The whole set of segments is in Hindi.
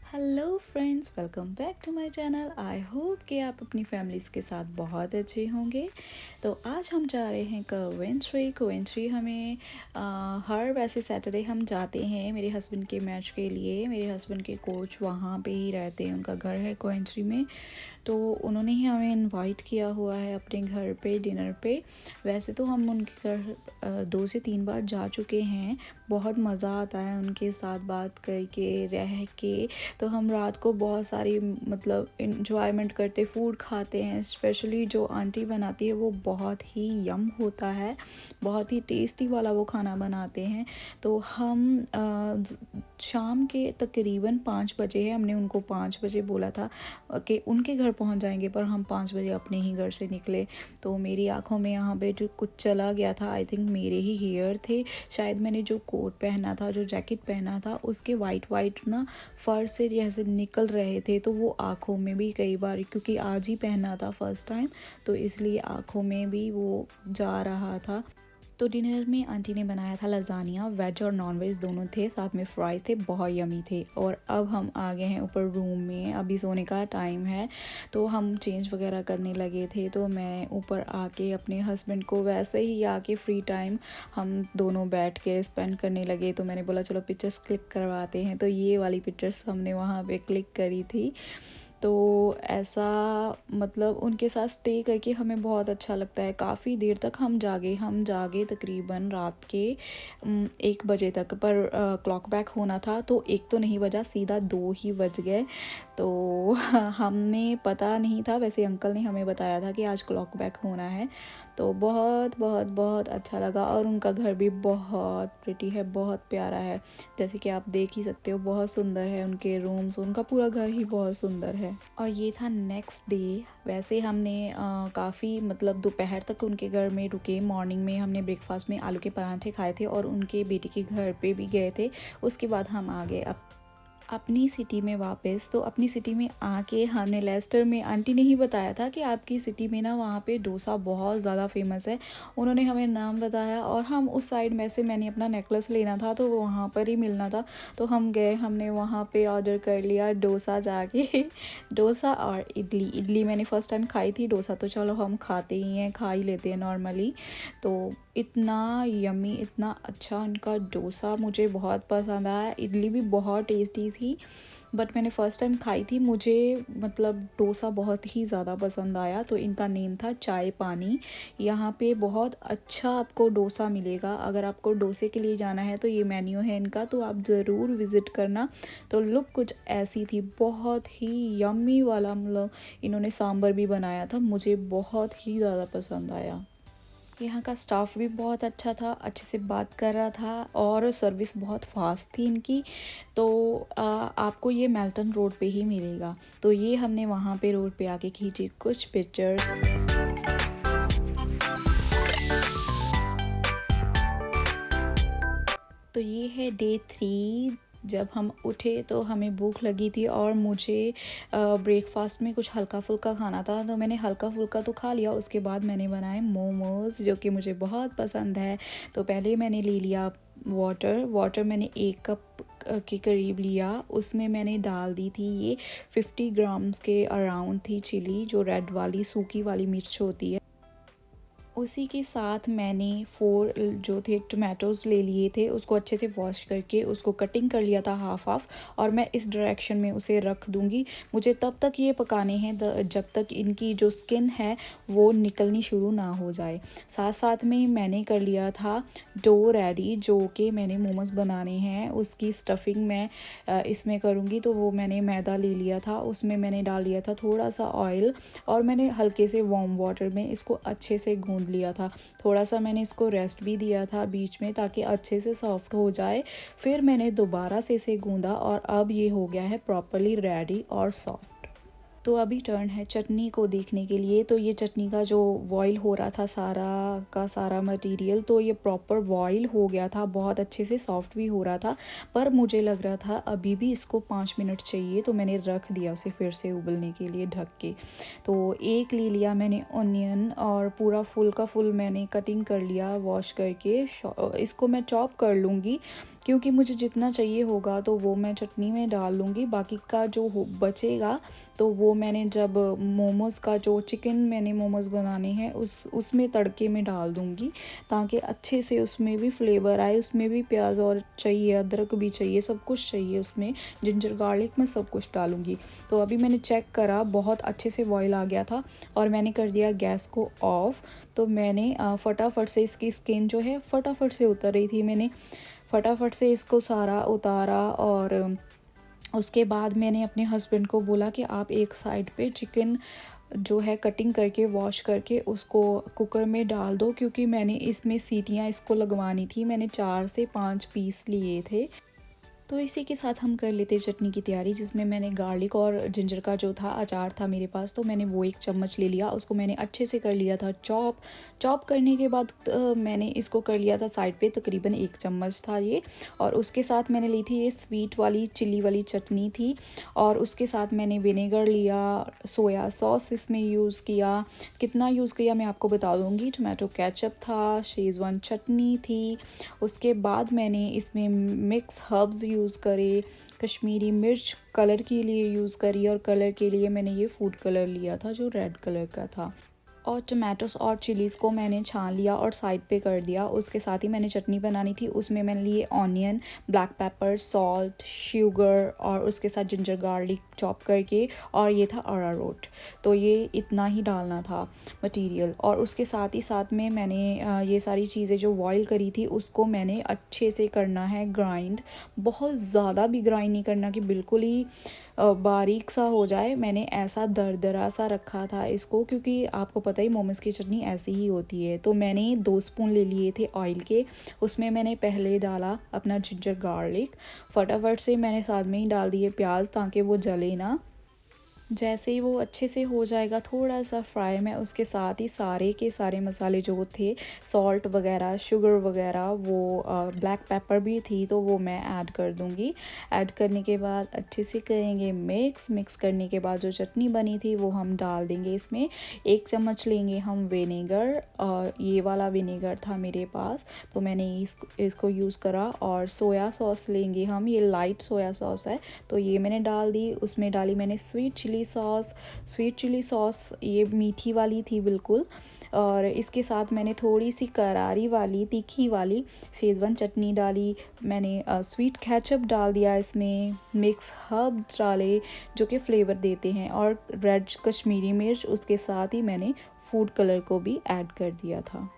Hello friends, welcome back to my channel. I hope कि आप अपनी फैमिलीज़ के साथ बहुत अच्छे होंगे। तो आज हम जा रहे हैं कोवेंट्री हमें हर वैसे सैटरडे हम जाते हैं मेरे हस्बैंड के मैच के लिए। मेरे हस्बैंड के कोच वहाँ पे ही रहते हैं, उनका घर है कोवेंट्री में। तो उन्होंने ही हमें इनवाइट किया हुआ है अपने घर पे डिनर पे। वैसे तो हम उनके घर 2 से 3 बार जा चुके हैं। बहुत मज़ा आता है उनके साथ बात करके रह के। तो हम रात को बहुत सारी मतलब इंजॉयमेंट करते, फूड खाते हैं। स्पेशली जो आंटी बनाती है वो बहुत ही यम होता है, बहुत ही टेस्टी वाला वो खाना बनाते हैं। तो हम शाम के तकरीबन 5 बजे है, हमने उनको 5 बजे बोला था कि उनके घर पहुंच जाएंगे, पर हम 5 बजे अपने ही घर से निकले। तो मेरी आंखों में यहाँ पे जो कुछ चला गया था, आई थिंक मेरे ही हेयर थे शायद। मैंने जो कोट पहना था, जो जैकेट पहना था, उसके वाइट वाइट ना फर से जैसे निकल रहे थे। तो वो आँखों में भी कई बार, क्योंकि आज ही पहना था फर्स्ट टाइम, तो इसलिए आँखों में भी वो जा रहा था। तो डिनर में आंटी ने बनाया था लजानिया, वेज और नॉन वेज दोनों थे, साथ में फ्राई थे, बहुत यमी थे। और अब हम आ गए हैं ऊपर रूम में, अभी सोने का टाइम है। तो हम चेंज वगैरह करने लगे थे। तो मैं ऊपर आके अपने हस्बैंड को वैसे ही आके फ्री टाइम हम दोनों बैठ के स्पेंड करने लगे। तो मैंने बोला चलो पिक्चर्स क्लिक करवाते हैं। तो ये वाली पिक्चर्स हमने वहाँ पे क्लिक करी थी। तो ऐसा मतलब उनके साथ स्टे करके हमें बहुत अच्छा लगता है। काफ़ी देर तक हम जागे तकरीबन रात के 1 बजे तक। पर क्लॉक बैक होना था तो 1 तो नहीं बजा, सीधा 2 ही बज गए। तो हमें पता नहीं था, वैसे अंकल ने हमें बताया था कि आज क्लॉक बैक होना है। तो बहुत बहुत बहुत अच्छा लगा। और उनका घर भी बहुत प्रिटी है, बहुत प्यारा है। जैसे कि आप देख ही सकते हो, बहुत सुंदर है उनके रूम्स, उनका पूरा घर ही बहुत सुंदर है। और ये था नेक्स्ट डे। वैसे हमने काफ़ी मतलब दोपहर तक उनके घर में रुके। मॉर्निंग में हमने ब्रेकफास्ट में आलू के पराठे खाए थे और उनके बेटे के घर पे भी गए थे। उसके बाद हम आ गए अपनी सिटी में वापस। तो अपनी सिटी में आके हमने लेस्टर में, आंटी ने ही बताया था कि आपकी सिटी में ना वहाँ पे डोसा बहुत ज़्यादा फेमस है। उन्होंने हमें नाम बताया और हम उस साइड में से, मैंने अपना नेकलेस लेना था तो वहाँ पर ही मिलना था। तो हम गए, हमने वहाँ पे ऑर्डर कर लिया डोसा जाके डोसा और इडली मैंने फ़र्स्ट टाइम खाई थी। डोसा तो चलो हम खाते ही हैं, खा ही लेते हैं नॉर्मली। तो इतना यमी, इतना अच्छा उनका डोसा मुझे बहुत पसंद आया। इडली भी बहुत टेस्टी थी, बट मैंने फ़र्स्ट टाइम खाई थी, मुझे मतलब डोसा बहुत ही ज़्यादा पसंद आया। तो इनका नेम था चाय पानी। यहाँ पे बहुत अच्छा आपको डोसा मिलेगा। अगर आपको डोसे के लिए जाना है तो ये मेन्यू है इनका, तो आप ज़रूर विज़िट करना। तो लुक कुछ ऐसी थी, बहुत ही यम्मी वाला। मतलब इन्होंने सांभर भी बनाया था, मुझे बहुत ही ज़्यादा पसंद आया। यहाँ का स्टाफ भी बहुत अच्छा था, अच्छे से बात कर रहा था और सर्विस बहुत फास्ट थी इनकी। तो आपको ये मेल्टन रोड पे ही मिलेगा। तो ये हमने वहाँ पे रोड पे आके खींची कुछ पिक्चर्स। तो ये है डे 3। जब हम उठे तो हमें भूख लगी थी और मुझे ब्रेकफास्ट में कुछ हल्का फुल्का खाना था। तो मैंने हल्का फुल्का तो खा लिया। उसके बाद मैंने बनाए मोमोज़, जो कि मुझे बहुत पसंद है। तो पहले मैंने ले लिया वाटर मैंने 1 कप के करीब लिया। उसमें मैंने डाल दी थी ये 50 ग्राम्स के अराउंड थी चिली, जो रेड वाली सूखी वाली मिर्च होती है। उसी के साथ मैंने 4 जो थे टोमेटोज़ ले लिए थे, उसको अच्छे से वॉश करके उसको कटिंग कर लिया था हाफ और मैं इस डायरेक्शन में उसे रख दूँगी। मुझे तब तक ये पकाने हैं जब तक इनकी जो स्किन है वो निकलनी शुरू ना हो जाए। साथ साथ में मैंने कर लिया था डो रेडी, जो कि मैंने मोमोज़ बनाने हैं। उसकी स्टफिंग मैं इसमें करूँगी। तो वो मैंने मैदा ले लिया था, उसमें मैंने डाल दिया था थोड़ा सा ऑयल और मैंने हल्के से वार्म वाटर में इसको अच्छे से गूंद लिया था। थोड़ा सा मैंने इसको रेस्ट भी दिया था बीच में, ताकि अच्छे से सॉफ्ट हो जाए। फिर मैंने दोबारा से इसे गूंदा और अब ये हो गया है प्रॉपरली रेडी और सॉफ्ट। तो अभी टर्न है चटनी को देखने के लिए। तो ये चटनी का जो बॉयल हो रहा था सारा का सारा मटेरियल, तो ये प्रॉपर बॉयल हो गया था, बहुत अच्छे से सॉफ्ट भी हो रहा था। पर मुझे लग रहा था अभी भी इसको 5 मिनट चाहिए, तो मैंने रख दिया उसे फिर से उबलने के लिए ढक के। तो एक ले लिया मैंने ऑनियन और पूरा फुल का फुल मैंने कटिंग कर लिया वॉश करके। इसको मैं चॉप कर लूँगी, क्योंकि मुझे जितना चाहिए होगा तो वो मैं चटनी में डाल लूँगी। बाकी का जो बचेगा तो वो मैंने जब मोमोज़ का जो चिकन मैंने मोमोज़ बनाने हैं उसमें तड़के में डाल दूँगी, ताकि अच्छे से उसमें भी फ्लेवर आए। उसमें भी प्याज और चाहिए, अदरक भी चाहिए, सब कुछ चाहिए उसमें, जिंजर गार्लिक मैं सब कुछ डालूँगी। तो अभी मैंने चेक करा, बहुत अच्छे से बॉईल आ गया था और मैंने कर दिया गैस को ऑफ़। तो मैंने फटाफट से इसकी स्किन जो है फटाफट से उतर रही थी, मैंने फटाफट से इसको सारा उतारा। और उसके बाद मैंने अपने हस्बैंड को बोला कि आप एक साइड पे चिकन जो है कटिंग करके वॉश करके उसको कुकर में डाल दो, क्योंकि मैंने इसमें सीटियाँ इसको लगवानी थी। मैंने 4 से 5 पीस लिए थे। तो इसी के साथ हम कर लेते चटनी की तैयारी, जिसमें मैंने गार्लिक और जिंजर का जो था अचार था मेरे पास, तो मैंने वो 1 चम्मच ले लिया। उसको मैंने अच्छे से कर लिया था चॉप करने के बाद मैंने इसको कर लिया था साइड पे, तकरीबन 1 चम्मच था ये। और उसके साथ मैंने ली थी ये स्वीट वाली चिली वाली चटनी थी। और उसके साथ मैंने विनेगर लिया, सोया सॉस इसमें यूज़ किया। कितना यूज़ किया मैं आपको बता दूँगी। टोमेटो केचप था, शेज़वान चटनी थी। उसके बाद मैंने इसमें मिक्स हर्ब्स यूज़ करे, कश्मीरी मिर्च कलर के लिए यूज़ करी, और कलर के लिए मैंने ये फूड कलर लिया था जो रेड कलर का था। और टमाटोस और चिलीज़ को मैंने छान लिया और साइड पे कर दिया। उसके साथ ही मैंने चटनी बनानी थी, उसमें मैंने लिए onion, black pepper, salt, sugar और उसके साथ जिंजर गार्लिक चॉप करके, और ये था अरारोट। तो ये इतना ही डालना था मटेरियल। और उसके साथ ही साथ में मैंने ये सारी चीज़ें जो बॉईल करी थी उसको मैंने अच्छे से करना है ग्राइंड। बहुत ज़्यादा भी ग्राइंड नहीं करना कि बिल्कुल ही बारीक सा हो जाए। मैंने ऐसा दरदरा सा रखा था इसको, क्योंकि आपको पता ही मोमोज़ की चटनी ऐसी ही होती है। तो मैंने 2 स्पून ले लिए थे ऑयल के। उसमें मैंने पहले डाला अपना जिंजर गार्लिक, फटाफट से मैंने साथ में ही डाल दिए प्याज ताकि वो जले ना। जैसे ही वो अच्छे से हो जाएगा थोड़ा सा फ्राई, मैं उसके साथ ही सारे के सारे मसाले जो थे, सॉल्ट वगैरह, शुगर वगैरह, वो ब्लैक पेपर भी थी तो वो मैं ऐड कर दूँगी। ऐड करने के बाद अच्छे से करेंगे मिक्स करने के बाद जो चटनी बनी थी वो हम डाल देंगे इसमें। 1 चम्मच लेंगे हम विनेगर, ये वाला विनेगर था मेरे पास तो मैंने इसको यूज़ करा। और सोया सॉस लेंगे हम, ये लाइट सोया सॉस है तो ये मैंने डाल दी। उसमें डाली मैंने स्वीट चिली सॉस, ये मीठी वाली थी बिल्कुल। और इसके साथ मैंने थोड़ी सी करारी वाली तीखी वाली शेज़वान चटनी डाली। मैंने स्वीट केचप डाल दिया इसमें, मिक्स हर्ब डाले जो कि फ्लेवर देते हैं, और रेड कश्मीरी मिर्च, उसके साथ ही मैंने फूड कलर को भी ऐड कर दिया था।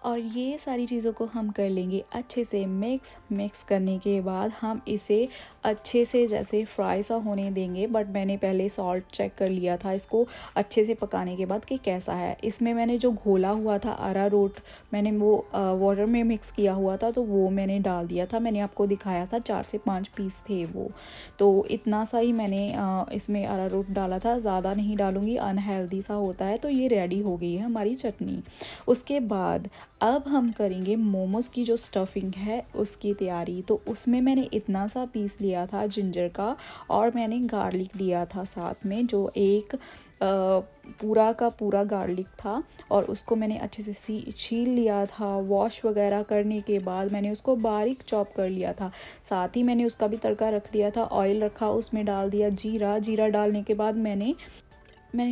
और ये सारी चीज़ों को हम कर लेंगे अच्छे से मिक्स करने के बाद हम इसे अच्छे से जैसे फ्राई सा होने देंगे। बट मैंने पहले सॉल्ट चेक कर लिया था इसको अच्छे से पकाने के बाद कि कैसा है। इसमें मैंने जो घोला हुआ था अरारोट, मैंने वो वाटर में मिक्स किया हुआ था तो वो मैंने डाल दिया था। मैंने आपको दिखाया था 4 से 5 पीस थे वो, तो इतना सा ही मैंने इसमें अरारोट डाला था, ज़्यादा नहीं डालूँगी, अनहेल्दी सा होता है। तो ये रेडी हो गई है हमारी चटनी। उसके बाद अब हम करेंगे मोमोज़ की जो स्टफिंग है उसकी तैयारी। तो उसमें मैंने इतना सा पीस लिया था जिंजर का, और मैंने गार्लिक लिया था साथ में, जो एक पूरा का पूरा गार्लिक था। और उसको मैंने अच्छे से छील लिया था। वॉश वगैरह करने के बाद मैंने उसको बारीक चॉप कर लिया था। साथ ही मैंने उसका भी तड़का रख दिया था, ऑयल रखा, उसमें डाल दिया जीरा डालने के बाद मैंने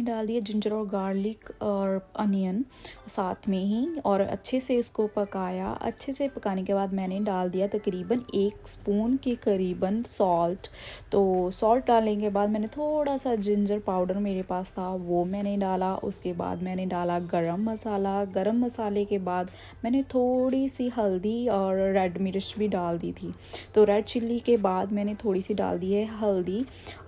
डाल दिया जिंजर और गार्लिक और अनियन साथ में ही, और अच्छे से इसको पकाया। अच्छे से पकाने के बाद मैंने डाल दिया तकरीबन 1 स्पून के करीबन सॉल्ट। तो सॉल्ट डालने के बाद मैंने थोड़ा सा जिंजर पाउडर मेरे पास था वो मैंने डाला। उसके बाद मैंने डाला गरम मसाले के बाद मैंने थोड़ी सी हल्दी और रेड मिर्च भी डाल दी थी। तो रेड चिल्ली के बाद मैंने थोड़ी सी डाल दी है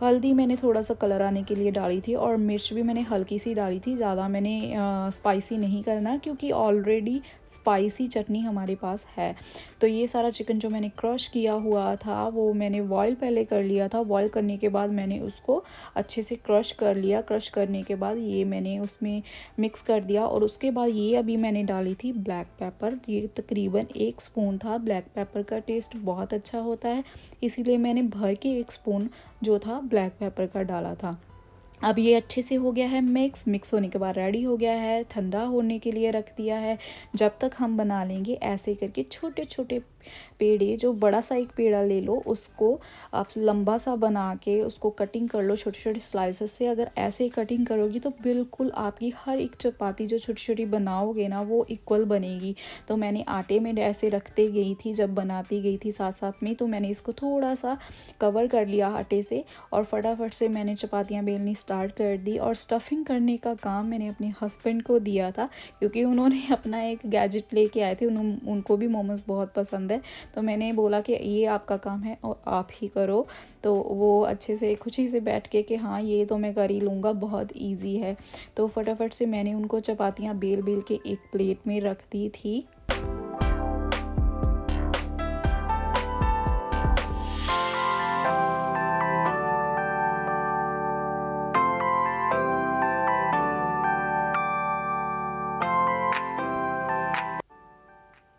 हल्दी मैंने थोड़ा सा कलर आने के लिए डाली थी, और मिर्च भी मैंने हल्की सी डाली थी, ज़्यादा मैंने स्पाइसी नहीं करना क्योंकि ऑलरेडी स्पाइसी चटनी हमारे पास है। तो ये सारा चिकन जो मैंने क्रश किया हुआ था वो मैंने बॉईल पहले कर लिया था। बॉईल करने के बाद मैंने उसको अच्छे से क्रश कर लिया। क्रश करने के बाद ये मैंने उसमें मिक्स कर दिया, और उसके बाद ये अभी मैंने डाली थी ब्लैक पेपर। ये तकरीबन 1 स्पून था। ब्लैक पेपर का टेस्ट बहुत अच्छा होता है, इसीलिए मैंने भर के 1 स्पून जो था ब्लैक पेपर का डाला था। अब ये अच्छे से हो गया है मिक्स होने के बाद रेडी हो गया है, ठंडा होने के लिए रख दिया है। जब तक हम बना लेंगे ऐसे करके छोटे छोटे पेड़े, जो बड़ा सा एक पेड़ा ले लो, उसको आप लंबा सा बना के उसको कटिंग कर लो छोटे छोटे स्लाइसेस से। अगर ऐसे कटिंग करोगी तो बिल्कुल आपकी हर एक चपाती जो छोटी छोटी बनाओगे ना वो इक्वल बनेगी। तो मैंने आटे में ऐसे रखते गई थी, जब बनाती गई थी साथ साथ में, तो मैंने इसको थोड़ा सा कवर कर लिया आटे से और फटाफट से मैंने चपातियाँ बेलनी स्टार्ट कर दी। और स्टफिंग करने का काम मैंने अपने हस्बैंड को दिया था, क्योंकि उन्होंने अपना एक गैजेट लेके आए थे, उनको भी मोमोज बहुत पसंद है। तो मैंने बोला कि ये आपका काम है और आप ही करो। तो वो अच्छे से खुशी से बैठ के कि हाँ ये तो मैं कर ही लूँगा, बहुत ईजी है। तो फटाफट से मैंने उनको चपातियाँ बेल बेल के एक प्लेट में रख दी थी।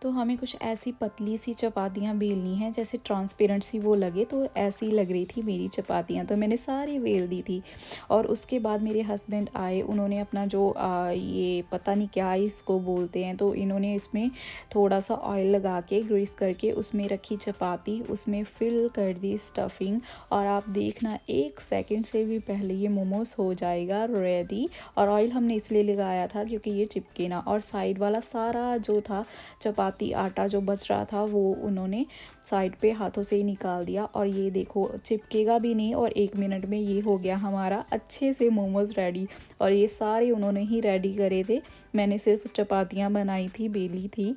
तो हमें कुछ ऐसी पतली सी चपातियाँ बेलनी है जैसे ट्रांसपेरेंट सी वो लगे, तो ऐसी लग रही थी मेरी चपातियाँ। तो मैंने सारी बेल दी थी। और उसके बाद मेरे हस्बैंड आए, उन्होंने अपना जो ये पता नहीं क्या इसको बोलते हैं, तो इन्होंने इसमें थोड़ा सा ऑयल लगा के ग्रीस करके उसमें रखी चपाती, उसमें फिल कर दी स्टफिंग। और आप देखना 1 सेकंड से भी पहले ये मोमोज हो जाएगा रेडी। और ऑयल हमने इसलिए लगाया था क्योंकि ये चिपके ना। और साइड वाला सारा जो था चपाती आटा जो बच रहा था वो उन्होंने साइड पे हाथों से ही निकाल दिया। और ये देखो चिपकेगा भी नहीं और 1 मिनट में ये हो गया हमारा अच्छे से मोमोज रेडी। और ये सारे उन्होंने ही रेडी करे थे, मैंने सिर्फ चपातियाँ बनाई थी, बेली थी।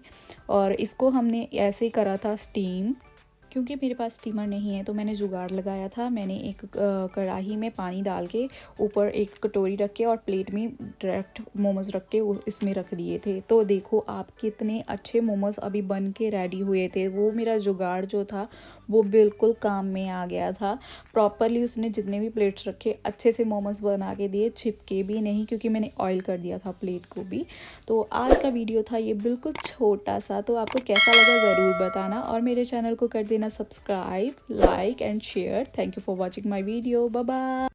और इसको हमने ऐसे करा था स्टीम, क्योंकि मेरे पास स्टीमर नहीं है तो मैंने जुगाड़ लगाया था। मैंने एक कढ़ाई में पानी डाल के ऊपर एक कटोरी रख के और प्लेट में डायरेक्ट मोमोज़ रख के इसमें रख दिए थे। तो देखो आप कितने अच्छे मोमोज़ अभी बन के रेडी हुए थे। वो मेरा जुगाड़ जो था वो बिल्कुल काम में आ गया था। प्रॉपरली उसने जितने भी प्लेट्स रखे अच्छे से मोमोज़ बना के दिए, छिपके भी नहीं क्योंकि मैंने ऑयल कर दिया था प्लेट को भी। तो आज का वीडियो था ये बिल्कुल छोटा सा, तो आपको कैसा लगा ज़रूर बताना और मेरे चैनल को कर देना subscribe, like and share. Thank you for watching my video. Bye bye.